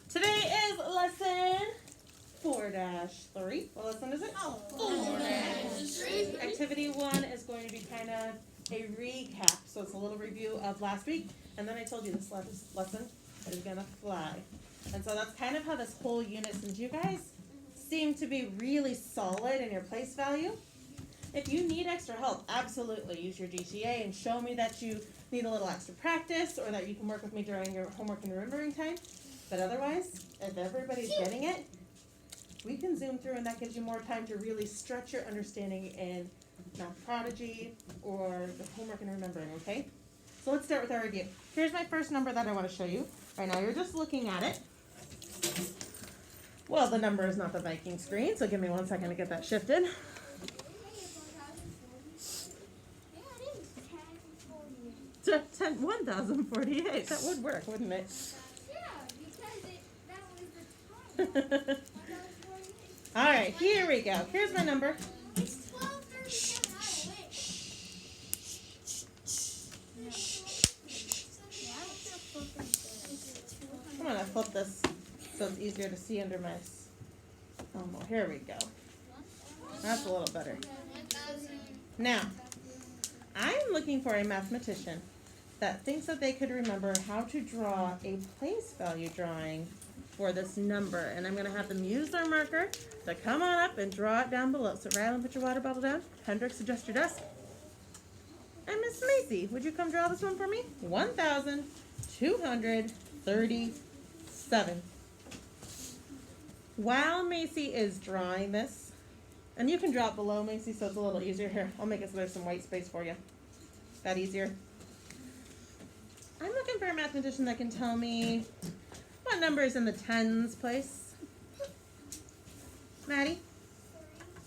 Today is lesson 4-3. What lesson is it? 4-3. Activity 1 is going to be kind of a recap. So it's a little review of last week. And then I told you this lesson is going to fly. And so that's kind of how this whole unit, since you guys seem to be really solid in your place value. If you need extra help, absolutely use your GCA and show me that you need a little extra practice or that you can work with me during your homework and remembering time. But otherwise, if everybody's getting it, we can zoom through and that gives you more time to really stretch your understanding in Math Prodigy or the homework and remembering, okay? So let's start with our review. Here's my first number that I want to show you. Right now, you're just looking at it. Well, the number is not the Viking screen, so give me 1 second to get that shifted. To 1048. That would work, wouldn't it? That was the time. All right, here we go. Here's my number. It's 12:37. I'm gonna flip this so it's easier to see under my. Oh, well, here we go. That's a little better. Now, I'm looking for a mathematician that thinks that they could remember how to draw a place value drawing for this number. And I'm going to have them use their marker to come on up and draw it down below. So Rylan, put your water bottle down. Hendrix, adjust your desk. And Miss Macy, would you come draw this one for me? 1,237. While Macy is drawing this, and you can draw it below, Macy, so it's a little easier. Here, I'll make it so there's some white space for you. That easier? I'm looking for a mathematician that can tell me what number is in the tens place. Maddie?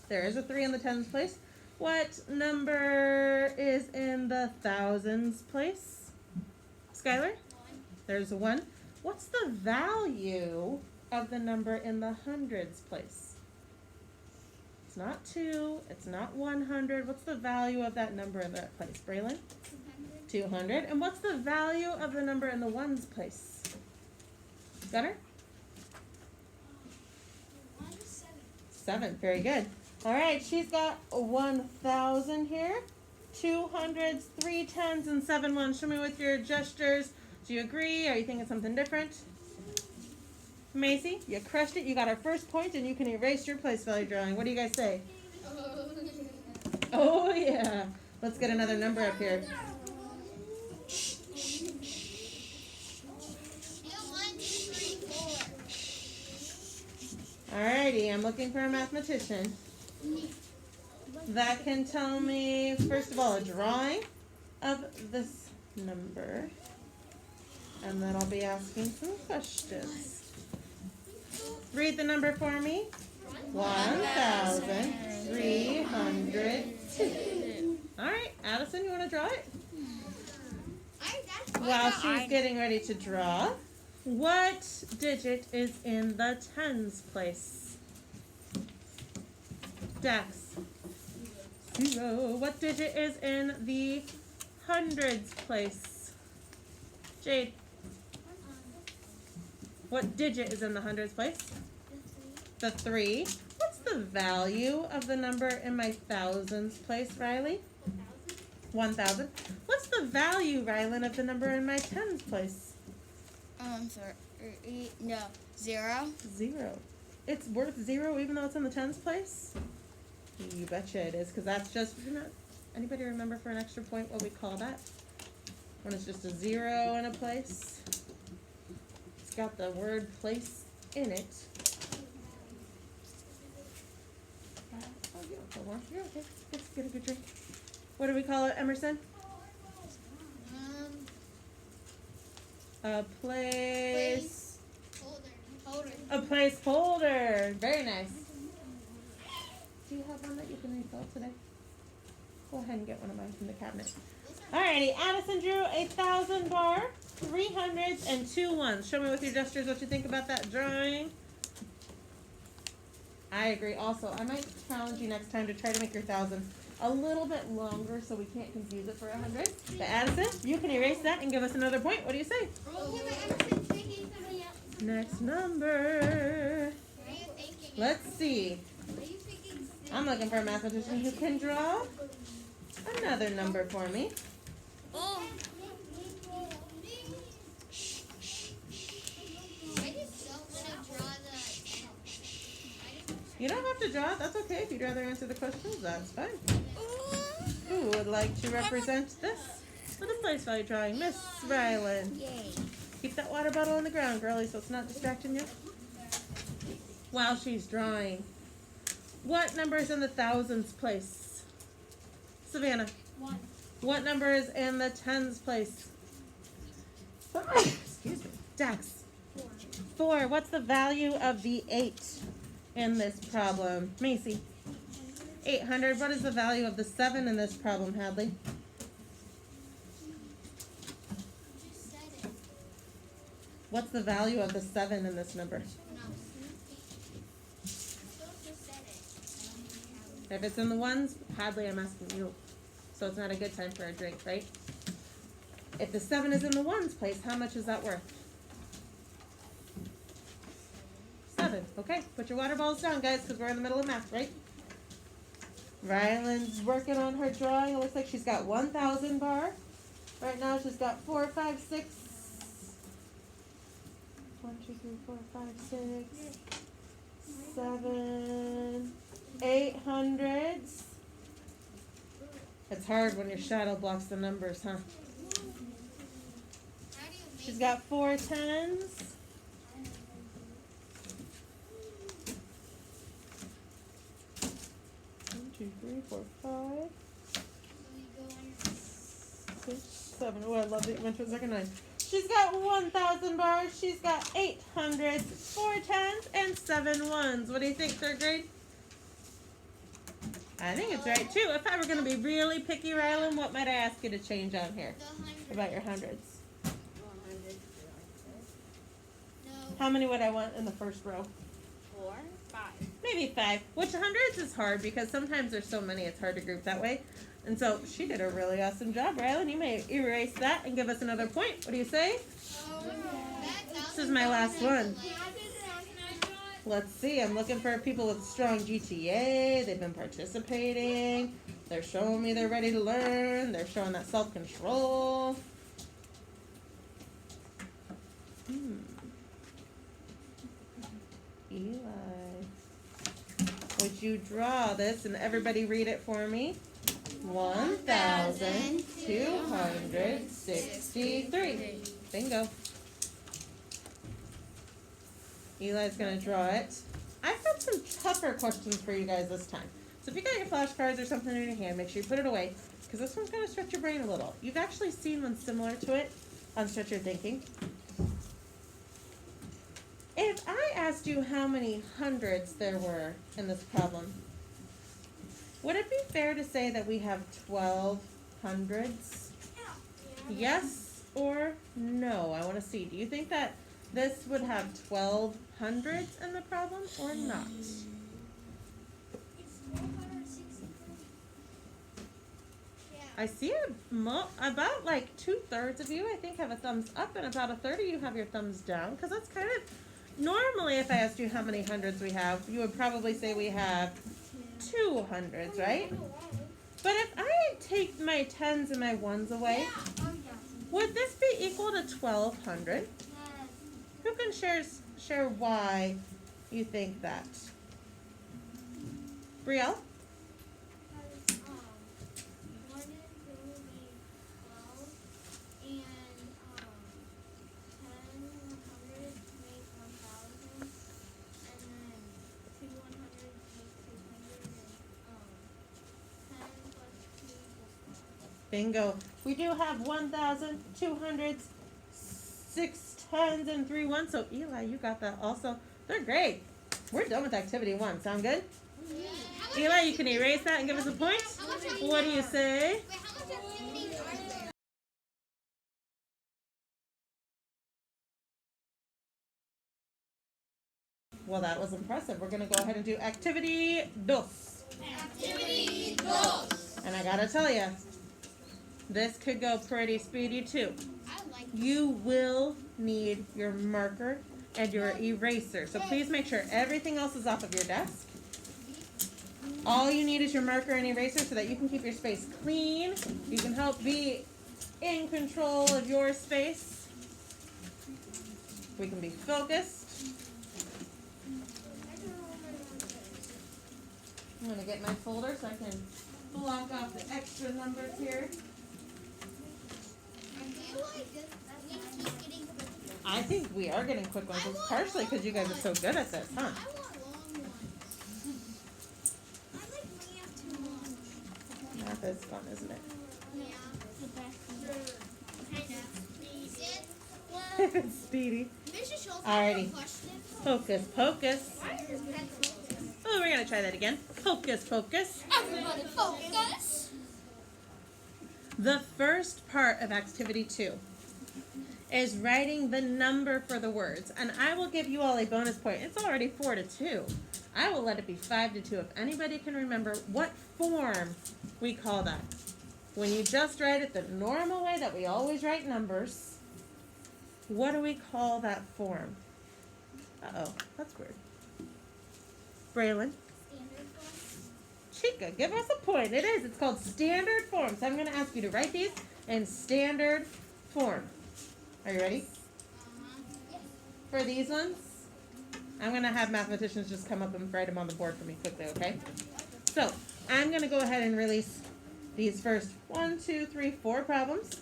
There is a 3 in the tens place. What number is in the thousands place? Skylar? There's a 1. What's the value of the number in the hundreds place? It's not 2. It's not 100. What's the value of that number in that place? Braylon? 200. And what's the value of the number in the ones place? Gunnar? 7. Very good. All right, she's got 1,000 here. 200s, 3 10s, and 7 1s. Show me with your gestures. Do you agree? Are you thinking something different? Macy, you crushed it. You got our first point, and you can erase your place value drawing. What do you guys say? Oh, yeah. Let's get another number up here. Alrighty, I'm looking for a mathematician that can tell me, first of all, a drawing of this number, and then I'll be asking some questions. Read the number for me. 1,302. Alright, Addison, you want to draw it? While she's getting ready to draw, what digit is in the tens place? Dax. 0. What digit is in the hundreds place? Jade. What digit is in the hundreds place? The 3. What's the value of the number in my thousands place, Riley? 1,000. What's the value, Rylan, of the number in my tens place? Sorry. No. 0. 0. It's worth 0 even though it's in the tens place? You betcha it is, because that's just, anybody remember for an extra point what we call that? When it's just a 0 in a place? It's got the word place in it. You're okay. Let's get a good drink. What do we call it, Emerson? A place. Holder. A placeholder. Very nice. Do you have one that you can refill today? Go ahead and get one of mine from the cabinet. Alrighty, Addison drew a 1,000 bar, 300s, and 2 1s. Show me with your gestures what you think about that drawing. I agree. Also, I might challenge you next time to try to make your 1,000 a little bit longer so we can't confuse it for 100. But Addison, you can erase that and give us another point. What do you say? Next number. What are you thinking? Let's see. What are you thinking? I'm looking for a mathematician who can draw another number for me. Oh. I just don't want to draw You don't have to draw it. That's okay. If you'd rather answer the questions, that's fine. Who would like to represent this little place value drawing? Miss Rylan. Yay. Keep that water bottle on the ground, girlie, so it's not distracting you while she's drawing. What number is in the thousands place? Savannah. 1. What number is in the tens place? Excuse me. Dax. 4. What's the value of the 8 in this problem? Macy. 800. What is the value of the 7 in this problem, Hadley? Just said it. What's the value of the 7 in this number? No. Just said it. If it's in the ones, Hadley, I'm asking you. So it's not a good time for a drink, right? If the 7 is in the ones place, how much is that worth? 7. Okay, put your water bottles down, guys, because we're in the middle of math, right? Rylan's working on her drawing. It looks like she's got 1,000 bar. Right now she's got 4, 5, 6. 1, 2, 3, 4, 5, 6, 7, 800s. It's hard when your shadow blocks the numbers, huh? How do you make She's got 4 10s. 1, 2, 3, 4, 5, 6, 7. Oh, I love the went to a second 9. She's got 1,000 bars. She's got 800s, 4 10s, and 7 1s. What do you think, third grade? I think it's right too. If I were going to be really picky, Rylan, what might I ask you to change on here the 100? about your hundreds? No. How many would I want in the first row? 4, 5. Maybe 5. Which hundreds is hard because sometimes there's so many it's hard to group that way. And so she did a really awesome job, Rylan. You may erase that and give us another point. What do you say? This is my last one. Let's see. I'm looking for people with strong GTA. They've been participating. They're showing me they're ready to learn. They're showing that self-control. Eli. Would you draw this and everybody read it for me? 1,263. Bingo. Eli's going to draw it. I've got some tougher questions for you guys this time. So if you got your flashcards or something in your hand, make sure you put it away because this one's going to stretch your brain a little. You've actually seen one similar to it on Stretch Your Thinking. If I asked you how many hundreds there were in this problem, would it be fair to say that we have 12 hundreds? Yes or no? I want to see. Do you think that this would have 12 hundreds in the problem or not? It's 463. Yeah. I see about like 2/3 of you, I think, have a thumbs up, and about 1/3 of you have your thumbs down, because that's kind of, normally if I asked you how many hundreds we have, you would probably say we have 2 hundreds, right? But if I take my 10s and my 1s away, would this be equal to 1,200? Who can share why you think that? Brielle? Bingo. We do have 1,200s, 6 10s, and 3 1s. So Eli, you got that also. They're great. We're done with activity 1. Sound good? Eli, you can erase that and give us a point. What do you say? Wait, how much activities are there? Well, that was impressive. We're going to go ahead and do activity 2. Activity 2. And I got to tell you, this could go pretty speedy too. I like You will need your marker and your eraser. So please make sure everything else is off of your desk. All you need is your marker and eraser so that you can keep your space clean. You can help be in control of your space. We can be focused. I'm going to get my folder so I can block off the extra numbers here. I think we are getting quick ones. It's partially because you guys are so good at this, huh? I want long ones. I like math too much. Math is fun, isn't it? Yeah. It's speedy. Mrs. Schultz, Alrighty. question. Hocus pocus. Why is this pen focus? Oh, we're going to try that again. Hocus pocus. Everybody focus. The first part of activity 2 is writing the number for the words. And I will give you all a bonus point. It's already 4-2. I will let it be 5-2 if anybody can remember what form we call that. When you just write it the normal way that we always write numbers, what do we call that form? Uh-oh, that's weird. Braylon? Standard form. Chica, give us a point. It is. It's called standard form. So I'm going to ask you to write these in standard form. Are you ready? Yes. For these ones, I'm going to have mathematicians just come up and write them on the board for me quickly, okay? So I'm going to go ahead and release these first 1, 2, 3, 4 problems.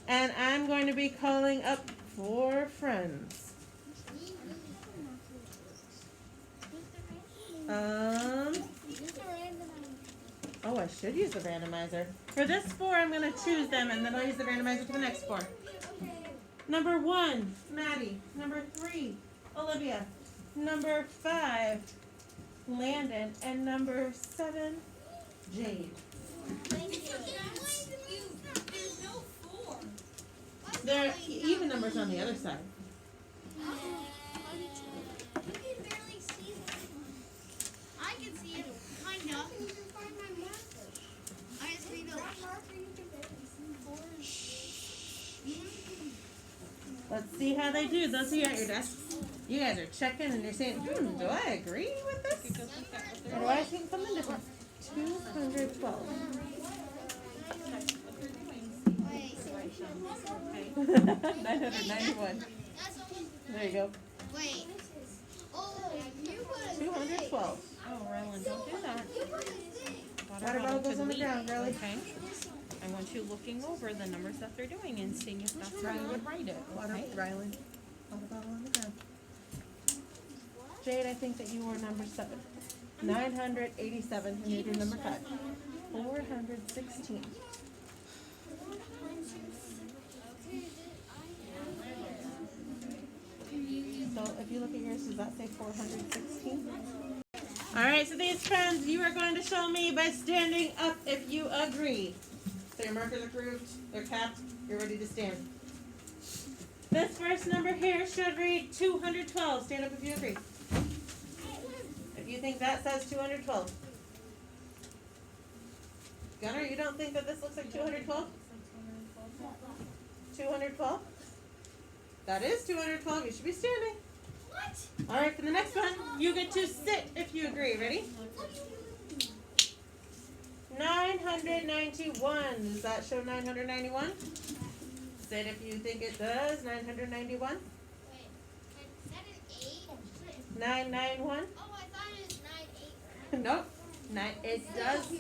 And I'm going to be calling up 4 friends. Oh, I should use the randomizer. For this 4, I'm going to choose them, and then I'll use the randomizer for the next 4. Number 1, Maddie. Number 3, Olivia. Number 5, Landon. And number 7, Jade. There's no 4. There are even numbers on the other side. You can barely see it. I can see it, kind of. You can find my marker. I just read that marker you can barely see. Let's see how they do. Those of you at your desks, you guys are checking and you're saying, do I agree with this? Or do I think something different? 212. Wait. 991. That's almost There you go. Wait. Oh, you put a 212. Oh, Rylan, don't do that. You put a thing. Water bottle goes on the ground, really. Okay. I want you looking over the numbers that they're doing and seeing if that's how you would write it. Water, Okay? Rylan. Water bottle on the ground. Jade, I think that you were number 7. 987, and you do number 5. 416. So if you look at yours, does that say 416? Alright, so these friends, you are going to show me by standing up if you agree. So your markers are grooved, they're capped, you're ready to stand. This first number here should read 212. Stand up if you agree. If you think that says 212. Gunnar, you don't think that this looks like 212? 212? That is 212. You should be standing. What? All right, for the next one, you get to sit if you agree. Ready? 991. Does that show 991? Sit if you think it does. 991. Wait, is that an 8? 991. Oh, I thought it was 9, 8. Nope. It does.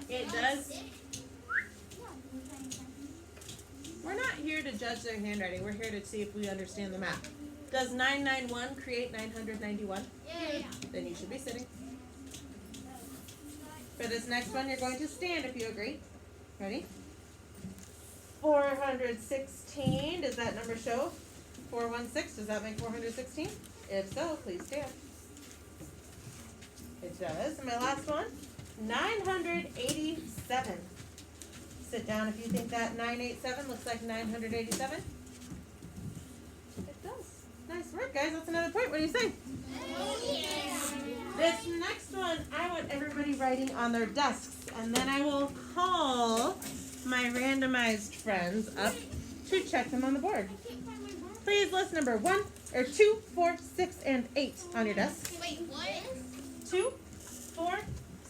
It does. We're not here to judge their handwriting. We're here to see if we understand the math. Does 991 create 991? Yeah. Then you should be sitting. For this next one, you're going to stand if you agree. Ready? 416. Does that number show? 416. Does that make 416? If so, please stand. It does. And my last one, 987. Sit down if you think that 987 looks like 987. It does. Nice work, guys. That's another point. What do you say? This next one, I want everybody writing on their desks, and then I will call my randomized friends up to check them on the board. Please list number 1, or 2, 4, 6, and 8 on your desk. Wait, what? 2, 4,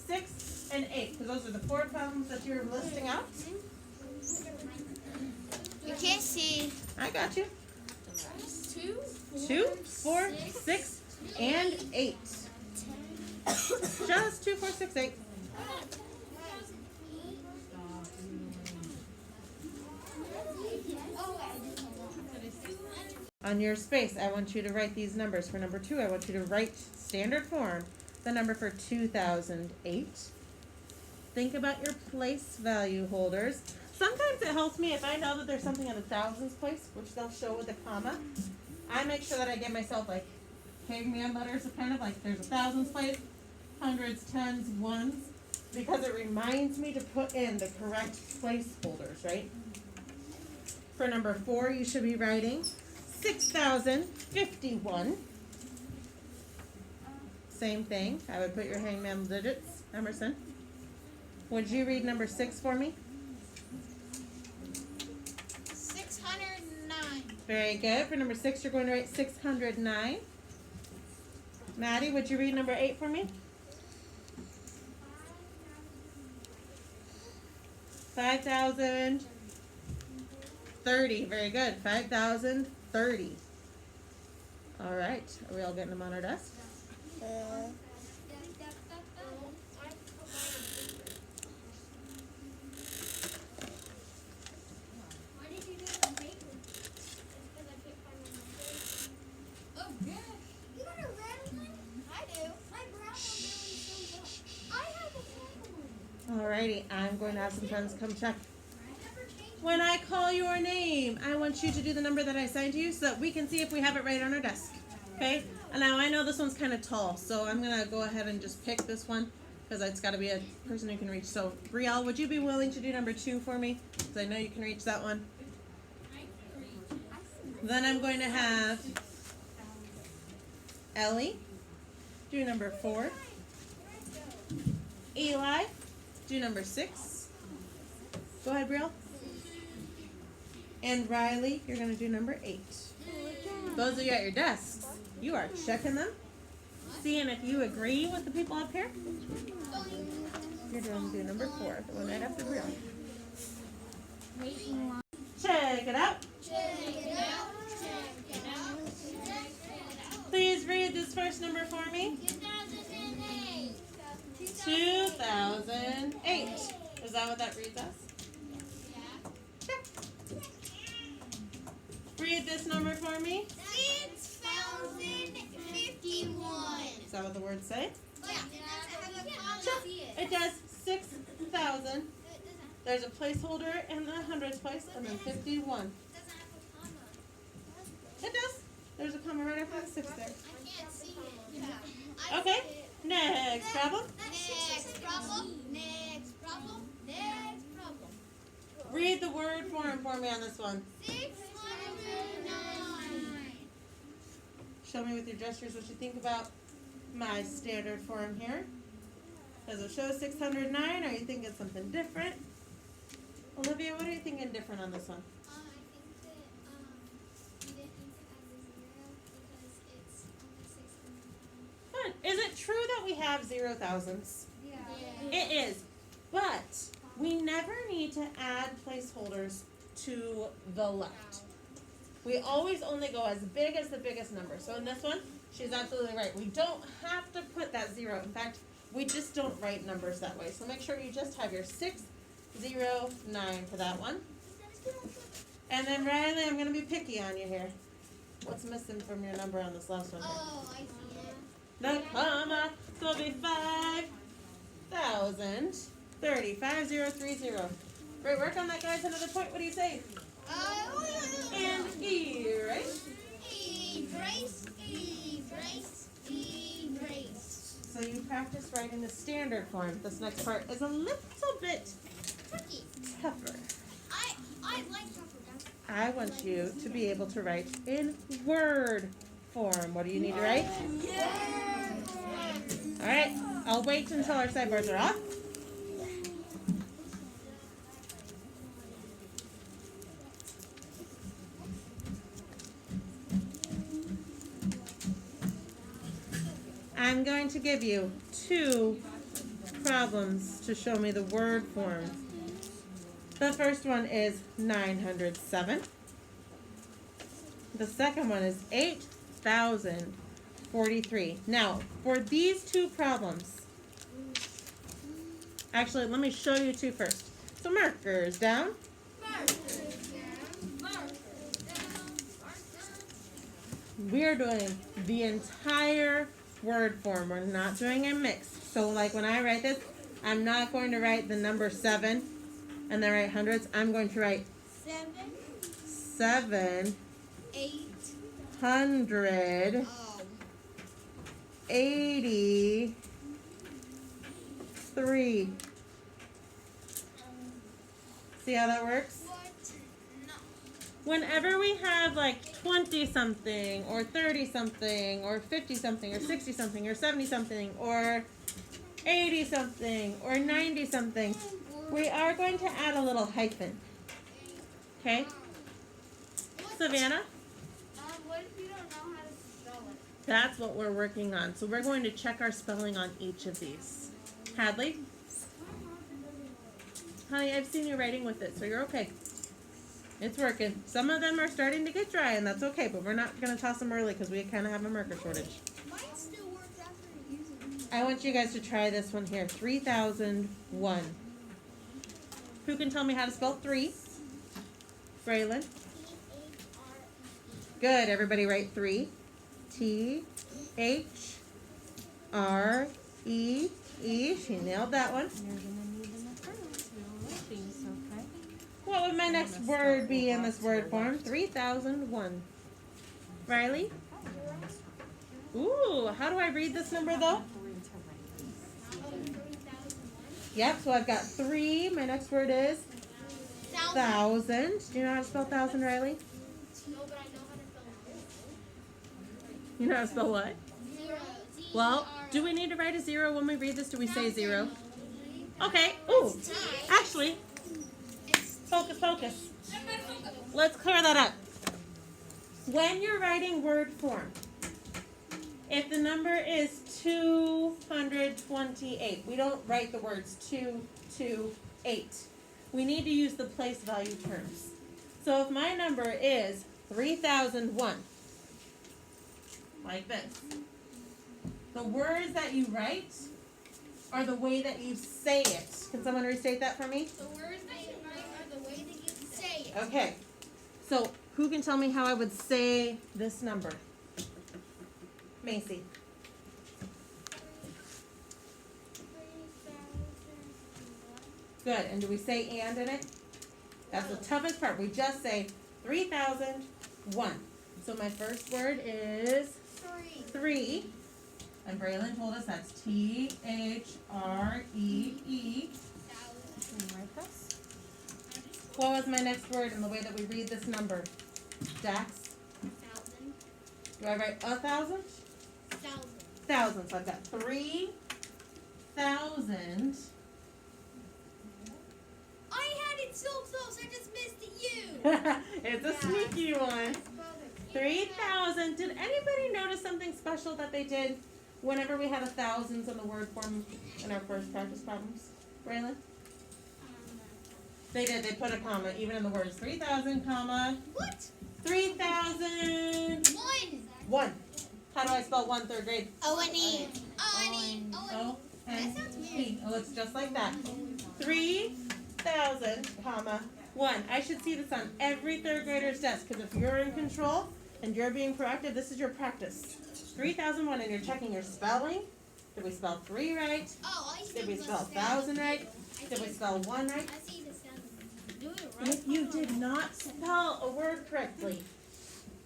6, and 8. Because those are the 4 problems that you're listing out. You can't see. I got you. 2, 2, 4, 6, and 8. Just 2, 4, 6, 8. On your space, I want you to write these numbers. For number 2, I want you to write standard form, the number for 2008. Think about your place value holders. Sometimes it helps me if I know that there's something in a thousands place, which they'll show with a comma. I make sure that I give myself like caveman letters, kind of like there's a thousands place, hundreds, tens, ones, because it reminds me to put in the correct placeholders, right? For number 4, you should be writing 6,051. Same thing. I would put your hangman digits. Emerson, would you read number 6 for me? 609. Very good. For number 6, you're going to write 609. Maddie, would you read number 8 for me? 5,030. Very good. 5,030. All right. Are we all getting them on our desk? Why did you do it on paper? Because I can't find my marker. Oh, good. You got a red one? I do. My brown one barely shows up. I have a red one. Alrighty. I'm going to have some friends come check. I never changed. When I call your name, I want you to do the number that I assigned to you so that we can see if we have it right on our desk. Okay? And now I know this one's kind of tall, so I'm going to go ahead and just pick this one because it's got to be a person who can reach. So, Brielle, would you be willing to do number 2 for me? Because I know you can reach that one. Then I'm going to have Ellie do number 4. Eli do number 6. Go ahead, Brielle. And Riley, you're going to do number 8. Those of you at your desks, you are checking them, seeing if you agree with the people up here. You're going to do number 4, the one right after Brielle. Check it out. Check it out. Check it out. Check it out. Please read this first number for me. 2008. 2008. Is that what that reads us? Check. Read this number for me. 6,051. Is that what the words say? Yeah. It doesn't have a comma. Check. It does 6,000. There's a placeholder in the hundreds place, and then 51. It doesn't have a comma. It does. There's a comma right after the 6 there. I can't see it. Yeah. Okay. Next problem. Next problem. Next problem. Next problem. Read the word form for me on this one. 609. Show me with your gestures what you think about my standard form here. Does it show 609? Or are you thinking something different? Olivia, what are you thinking different on this one? I think that we didn't need to add the 0 because it's only 609. Fun. Is it true that we have 0 thousands? Yeah. It is. But we never need to add placeholders to the left. We always only go as big as the biggest number. So in this one, she's absolutely right. We don't have to put that 0. In fact, we just don't write numbers that way. So make sure you just have your 609 for that one. And then Riley, I'm going to be picky on you here. What's missing from your number on this last one here? Oh, I see it. The comma. So it'll be 5,030. 5030. Great work on that, guys. Another point. What do you say? And erase. Erase. So you practice writing the standard form. This next part is a little bit Tricky. tougher. I like tougher ones. I want you to be able to write in word form. What do you need to write? Yeah. All right. I'll wait until our sideboards are off. I'm going to give you 2 problems to show me the word form. The first one is 907. The second one is 8,043. Now, for these 2 problems, actually, let me show you 2 first. So markers down. We are doing the entire word form. We're not doing a mix. So like when I write this, I'm not going to write the number 7 and then write hundreds. I'm going to write 7 883. See how that works? Whenever we have like 20 something or 30 something or 50 something or 60 something or 70 something or 80 something or 90 something, we are going to add a little hyphen. Okay? Savannah? What if you don't know how to spell it? That's what we're working on. So we're going to check our spelling on each of these. Hadley? Honey, I've seen you writing with it, so you're okay. It's working. Some of them are starting to get dry, and that's okay, but we're not going to toss them early because we kind of have a marker shortage. Mine still works after using it. I want you guys to try this one here. 3001. Who can tell me how to spell 3? Braylon? Good. Everybody write 3. T-H-R-E-E. She nailed that one. You're gonna need enough rounds. You'll like these, okay? What would my next word be in this word form? 3001. Riley? Ooh, how do I read this number though? Yep, so I've got 3. My next word is 1,000. Do you know how to spell 1,000, Riley? No, but I know how to spell You know how to spell what? 0. Well, do we need to write a 0 when we read this? Do we say 0? Okay. Ooh, actually, focus. Let's clear that up. When you're writing word form, if the number is 228, we don't write the words 228. We need to use the place value terms. So if my number is 3001, like this, the words that you write are the way that you say it. Can someone restate that for me? The words that you write are the way that you say it. Okay. So who can tell me how I would say this number? Macy. Good. And do we say and in it? That's the toughest part. We just say 3001. So my first word is 3. And Braylon told us that's T-H-R-E-E. Can you write this? What was my next word in the way that we read this number? Dax? 1,000. Do I write 1,000? 1,000. So I've got 3,000. I had it so close, I just missed you. It's a sneaky one. 3,000. Did anybody notice something special that they did whenever we had 1,000s in the word form in our first practice problems? Braylon? They did. They put a comma even in the words 3,000, comma. What? 3,000. 1. How do I spell 1 third grade? O-N-E. O-N-E. It looks just like that. 3,000, comma, 1. I should see this on every third grader's desk because if you're in control and you're being proactive, this is your practice. 3,001 and you're checking your spelling. Did we spell 3 right? Oh, I see. Did we spell 1,000 right? Did we spell 1 right? I see the 7. Do it right. If you did not spell a word correctly,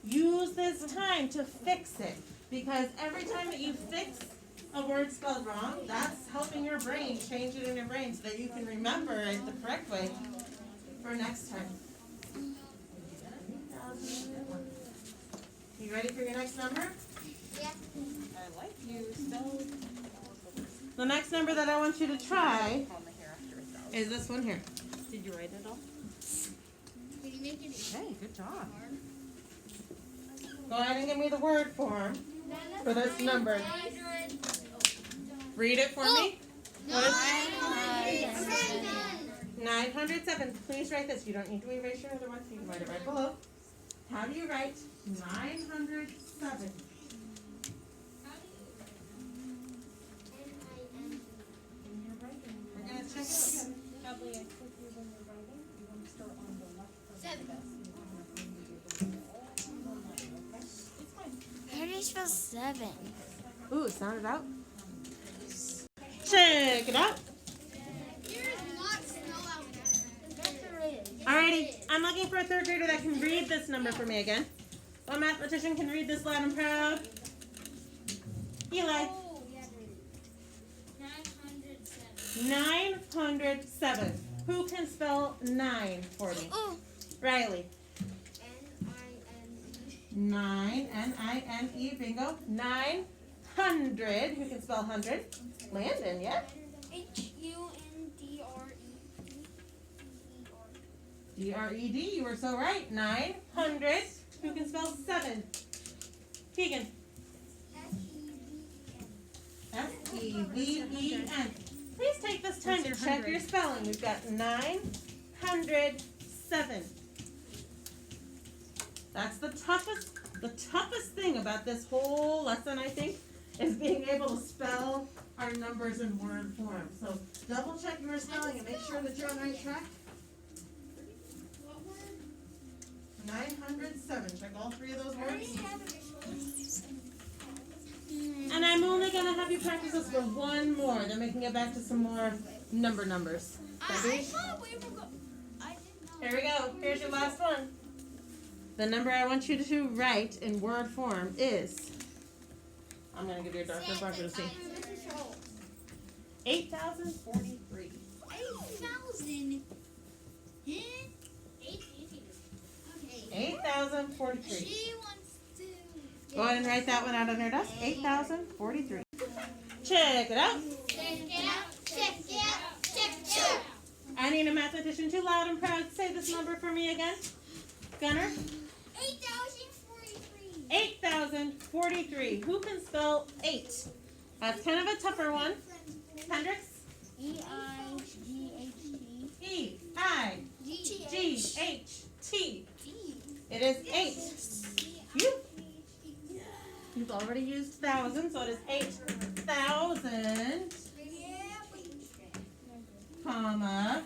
use this time to fix it. Because every time that you fix a word spelled wrong, that's helping your brain change it in your brain so that you can remember it the correct way for next time. You ready for your next number? Yeah. I like you spelled. The next number that I want you to try On the hair after 1,000. is this one here. Did you write it all? Did you make it easy? Hey, good job. Go ahead and give me the word form for this number. 900. Read it for me. What is 907. 907. Please write this. You don't need to erase your other ones. You can write it right below. How do you write 907? We're going to check it out again. Probably I click you when you're writing. You want to start on the left first. 7. It's fine. How do you spell 7? Ooh, sound it out. Check it out. Here is not snow out there. Alrighty, I'm looking for a third grader that can read this number for me again. What mathematician can read this loud and proud? Eli. Oh, yeah, 907. 907. Who can spell 9 for me? Oh. Riley. N-I-N-E. 9, N-I-N-E, bingo. 900. Who can spell 100? Landon, yeah. H-U-N-D-R-E. D-R-E-D, you were so right. 900. Who can spell 7? Keegan. S-E-V-E-N. Please take this time to What's your check 100? your spelling. We've got 907. That's the toughest thing about this whole lesson, I think, is being able to spell our numbers in word form. So double check your spelling and make sure that you're on the right track. 907. Check all 3 of those words. And I'm only going to have you practice this for one more. Then we can get back to some more numbers. Ready? Here we go. Here's your last one. The number I want you to write in word form is, I'm going to give you a darker marker to see, 8,043. 8,000. 8,043. She wants to. Go ahead and write that one out on your desk. 8,043. Check it out. Check it out. Check it out. Check it out. I need a mathematician too loud and proud to say this number for me again. Gunner. 8,043. 8,043. Who can spell 8? That's kind of a tougher one. Hendricks. E-I-G-H-T. E-I-G-H-T. It is 8. You've already used thousand, so it is 8,000, comma,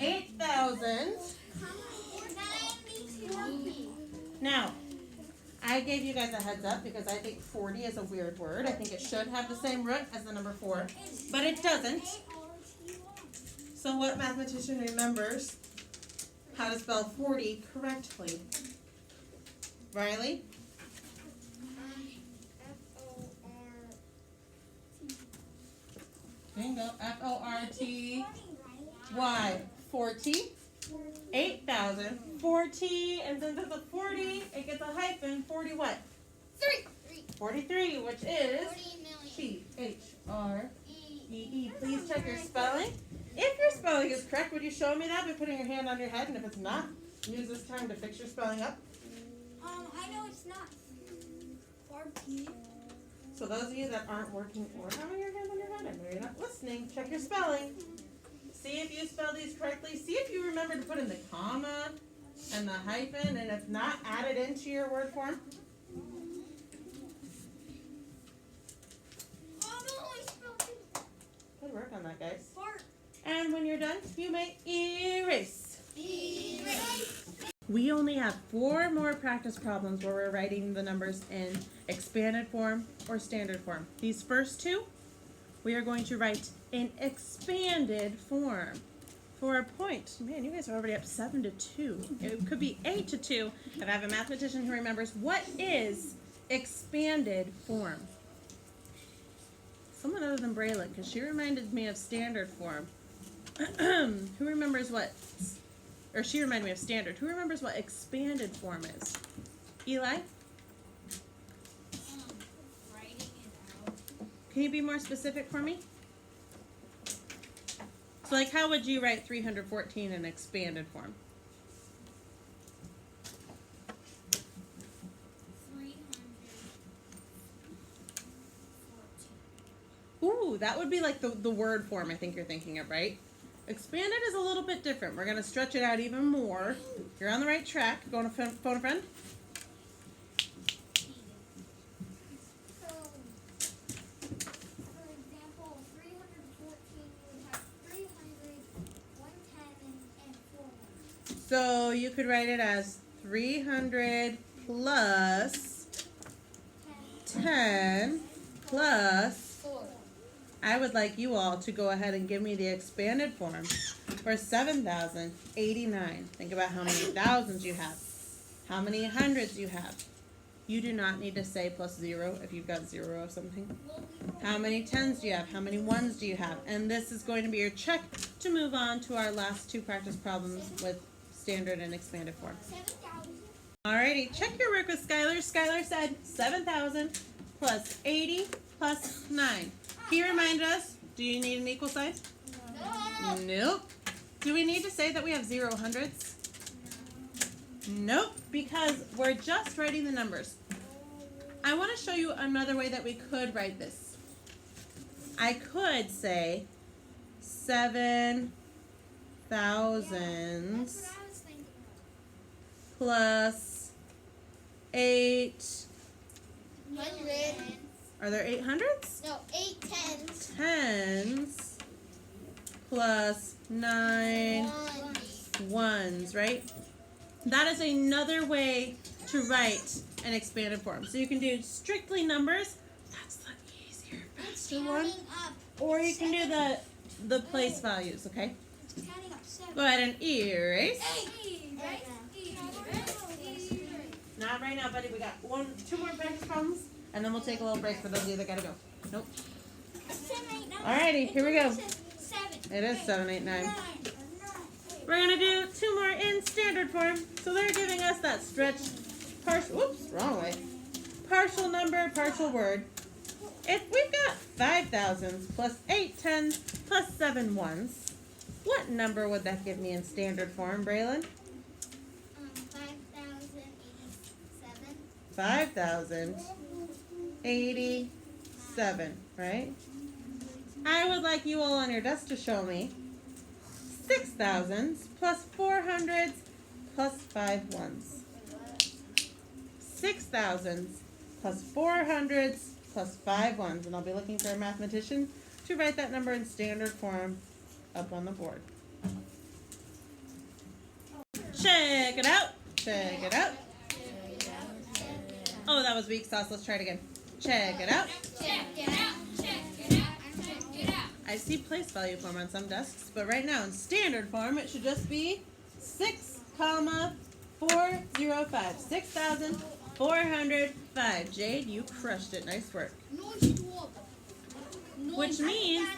8,000. Now, I gave you guys a heads up because I think 40 is a weird word. I think it should have the same root as the number 4, but it doesn't. So what mathematician remembers how to spell 40 correctly? Riley? Bingo. F-O-R-T-Y. 40. 8,040. And since it's a 40, it gets a hyphen. 40 what? 43, which is T-H-R-E-E. Please check your spelling. If your spelling is correct, would you show me that by putting your hand on your head? And if it's not, use this time to fix your spelling up. I know it's not. 40. So those of you that aren't working or having your hand on your head, I know you're not listening, check your spelling. See if you spell these correctly. See if you remember to put in the comma and the hyphen, and if not, add it into your word form. Oh no, I spelled it. Good work on that, guys. Fart. And when you're done, you may erase. Erase. We only have 4 more practice problems where we're writing the numbers in expanded form or standard form. These first 2, we are going to write in expanded form for a point. Man, you guys are already up 7-2. It could be 8-2 if I have a mathematician who remembers what is expanded form. Someone other than Braylon, because she reminded me of standard form. Who remembers what? Or she reminded me of standard. Who remembers what expanded form is? Eli? Writing it out. Can you be more specific for me? So like how would you write 314 in expanded form? 314. Ooh, that would be like the word form I think you're thinking of, right? Expanded is a little bit different. We're going to stretch it out even more. You're on the right track. Going to phone a friend? So, for example, 314 would have 300, 110, and 400. So you could write it as 300 plus 10 plus. 4. I would like you all to go ahead and give me the expanded form for 7,089. Think about how many thousands you have, how many hundreds you have. You do not need to say plus 0 if you've got 0 of something. How many tens do you have? How many ones do you have? And this is going to be your check to move on to our last 2 practice problems with standard and expanded form. 7,000. Alrighty, check your work with Skylar. Skylar said 7,000 plus 80 plus 9. He reminded us, do you need an equal sign? No. Nope. Do we need to say that we have 0 hundredths? Nope, because we're just writing the numbers. I want to show you another way that we could write this. I could say 7,000 That's what I was thinking of. plus 8. 100. Are there 8 hundredths? No, 8 tens. Tens plus 9 ones, right? That is another way to write an expanded form. So you can do strictly numbers. That's the easier, faster one. Or you can do the place values, okay? Counting up 7. Go ahead and erase. 8. Right? Not right now, buddy. We got 2 more practice problems, and then we'll take a little break for those of you that gotta go. Nope. 7, 8, 9. Alrighty, here we go. 7. It is 7, 8, 9. 9. We're gonna do 2 more in standard form. So they're giving us that stretched partial. Whoops, wrong way. Partial number, partial word. If we've got 5 thousands plus 8 tens plus 7 ones, what number would that give me in standard form, Braylon? 5,087. 5,087, right? I would like you all on your desk to show me 6 thousands plus 4 hundreds plus 5 ones. 6 thousands plus 4 hundreds plus 5 ones. And I'll be looking for a mathematician to write that number in standard form up on the board. Check it out. Check it out. Oh, that was weak sauce. Let's try it again. Check it out. Check it out. Check it out. Check it out. I see place value form on some desks, but right now in standard form, it should just be 6,405. 6,405. Jade, you crushed it. Nice work. Which means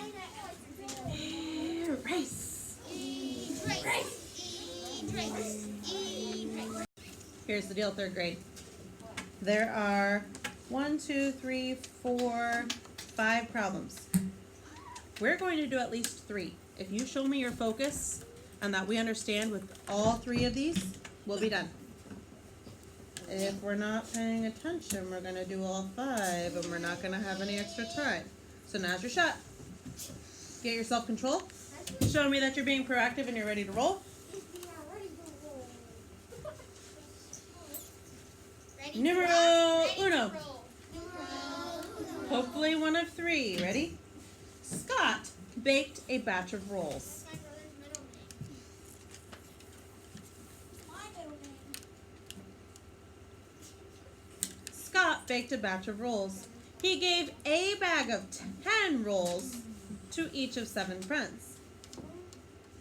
erase. Here's the deal, 3rd grade. There are 1, 2, 3, 4, 5 problems. We're going to do at least 3. If you show me your focus and that we understand with all 3 of these, we'll be done. If we're not paying attention, we're going to do all 5 and we're not going to have any extra time. So now's your shot. Get your self-control. Show me that you're being proactive and you're ready to roll. Numero uno. Hopefully one of 3. Ready? Scott baked a batch of rolls. Scott baked a batch of rolls. He gave a bag of 10 rolls to each of 7 friends.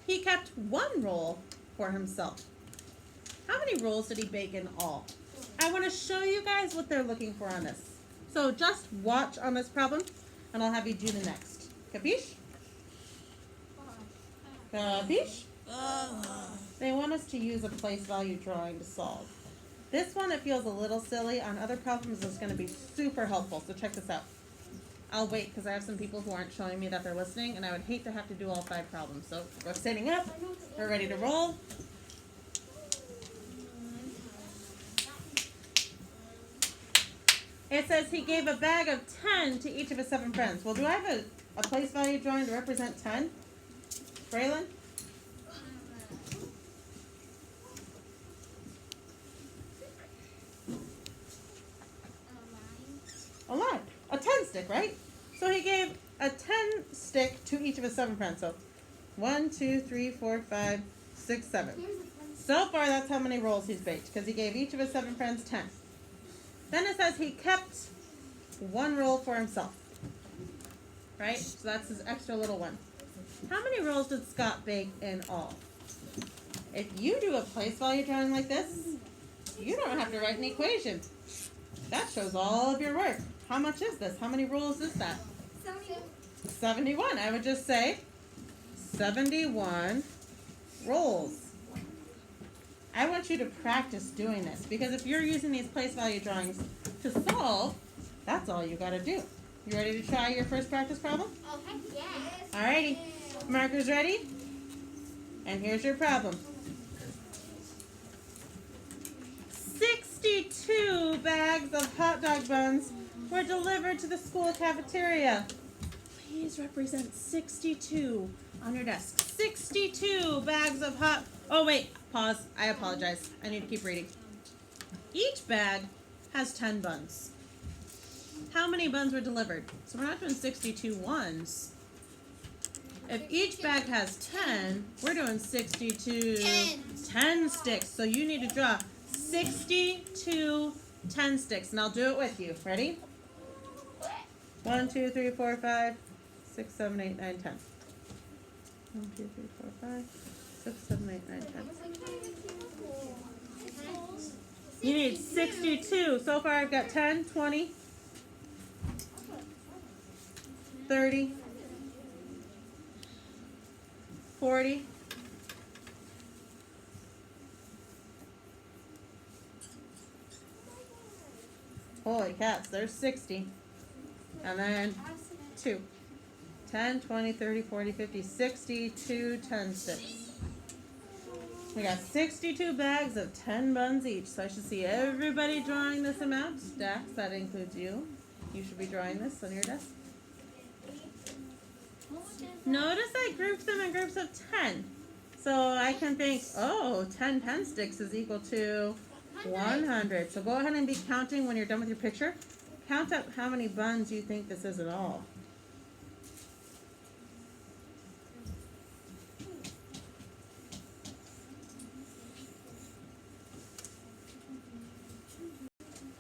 He kept 1 roll for himself. How many rolls did he bake in all? I want to show you guys what they're looking for on this. So just watch on this problem, and I'll have you do the next. Capiche? Capiche? They want us to use a place value drawing to solve. This one, it feels a little silly. On other problems, it's going to be super helpful. So check this out. I'll wait because I have some people who aren't showing me that they're listening, and I would hate to have to do all 5 problems. So we're standing up. We're ready to roll. It says he gave a bag of 10 to each of his 7 friends. Well, do I have a place value drawing to represent 10? Braylon? A line. A 10 stick, right? So he gave a 10 stick to each of his 7 friends. So 1, 2, 3, 4, 5, 6, 7. So far, that's how many rolls he's baked, because he gave each of his 7 friends 10. Then it says he kept 1 roll for himself. Right? So that's his extra little one. How many rolls did Scott bake in all? If you do a place value drawing like this, you don't have to write an equation. That shows all of your work. How much is this? How many rolls is that? 71. I would just say 71 rolls. I want you to practice doing this, because if you're using these place value drawings to solve, that's all you got to do. You ready to try your first practice problem? Oh, heck yes. Alrighty. Markers ready? And here's your problem. 62 bags of hot dog buns were delivered to the school cafeteria. Please represent 62 on your desk. 62 bags of hot... Oh, wait. Pause. I apologize. I need to keep reading. Each bag has 10 buns. How many buns were delivered? So we're not doing 62 ones. If each bag has 10, we're doing 62 10 sticks. So you need to draw 62 10 sticks, and I'll do it with you. Ready? 1, 2, 3, 4, 5, 6, 7, 8, 9, 10. 1, 2, 3, 4, 5, 6, 7, 8, 9, 10. You need 62. So far I've got 10, 20, 30, 40, 60. And then 2. 10, 20, 30, 40, 50, 62 10 sticks. We got 62 bags of 10 buns each. So I should see everybody drawing this amount. Stacks, that includes you. You should be drawing this on your desk. Notice I grouped them in groups of 10. So I can think, oh, 10 pen sticks is equal to 100. So go ahead and be counting when you're done with your picture. Count up how many buns you think this is in all.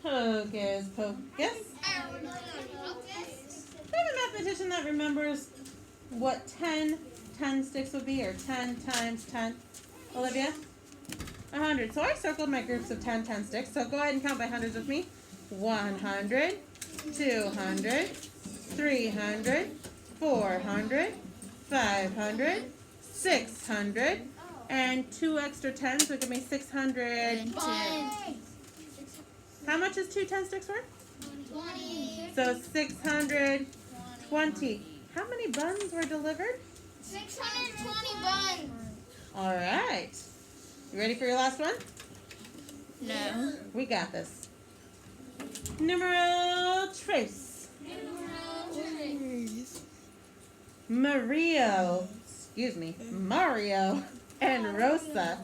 Hocus pocus. I have a mathematician that remembers what 10 sticks would be, or 10 times 10. Olivia? 100. So I circled my groups of 10 sticks. So go ahead and count by hundreds with me. 100, 200, 300, 400, 500, 600, and 2 extra 10s, so it can be 600. How much is 2 10 sticks worth? 20. So 620. How many buns were delivered? 620 buns. All right. You ready for your last one? No. We got this. Numero tres. Mario and Rosa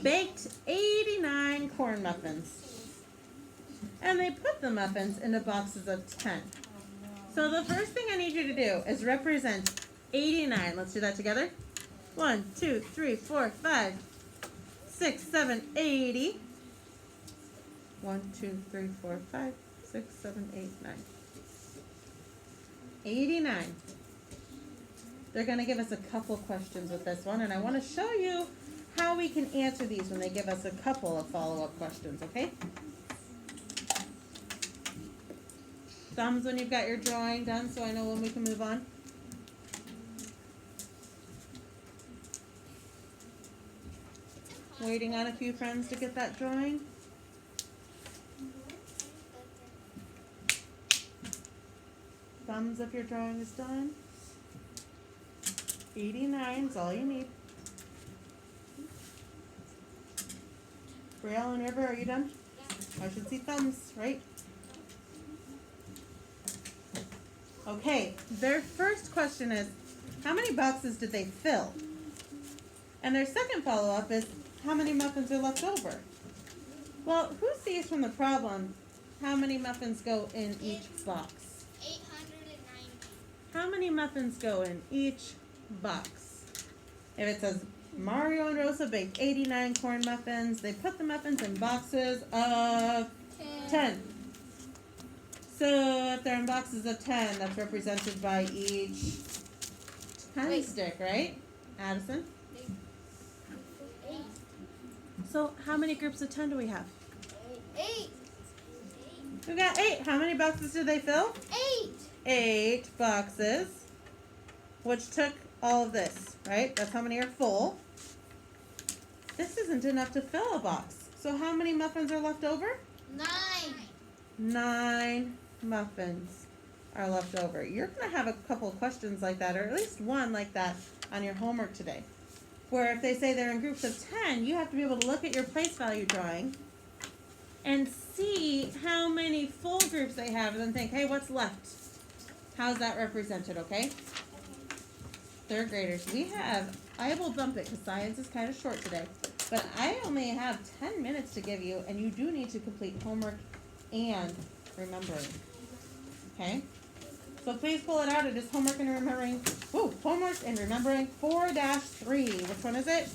baked 89 corn muffins. And they put the muffins into boxes of 10. So the first thing I need you to do is represent 89. Let's do that together. 1, 2, 3, 4, 5, 6, 7, 80. 1, 2, 3, 4, 5, 6, 7, 8, 9. 89. They're going to give us a couple questions with this one, and I want to show you how we can answer these when they give us a couple of follow-up questions, okay? Thumbs when you've got your drawing done so I know when we can move on. Waiting on a few friends to get that drawing. Thumbs if your drawing is done. 89 is all you need. Braille and River, are you done? I should see thumbs, right? Okay, their first question is, how many boxes did they fill? And their second follow-up is, how many muffins are left over? Well, who sees from the problem how many muffins go in each box? 890. How many muffins go in each box? If it says Mario and Rosa baked 89 corn muffins, they put the muffins in boxes of 10. So if they're in boxes of 10, that's represented by each 10 stick, right? Addison? 8. So how many groups of 10 do we have? 8. We got 8. How many boxes did they fill? 8. 8 boxes, which took all of this, right? That's how many are full. This isn't enough to fill a box. So how many muffins are left over? 9. 9 muffins are left over. You're going to have a couple of questions like that, or at least one like that on your homework today. Where if they say they're in groups of 10, you have to be able to look at your place value drawing and see how many full groups they have and then think, hey, what's left? How's that represented, okay? Third graders, I will bump it because science is kind of short today, but I only have 10 minutes to give you, and you do need to complete homework and remembering, okay? So please pull it out. It is homework and remembering. Homework and remembering 4-3. Which one is it?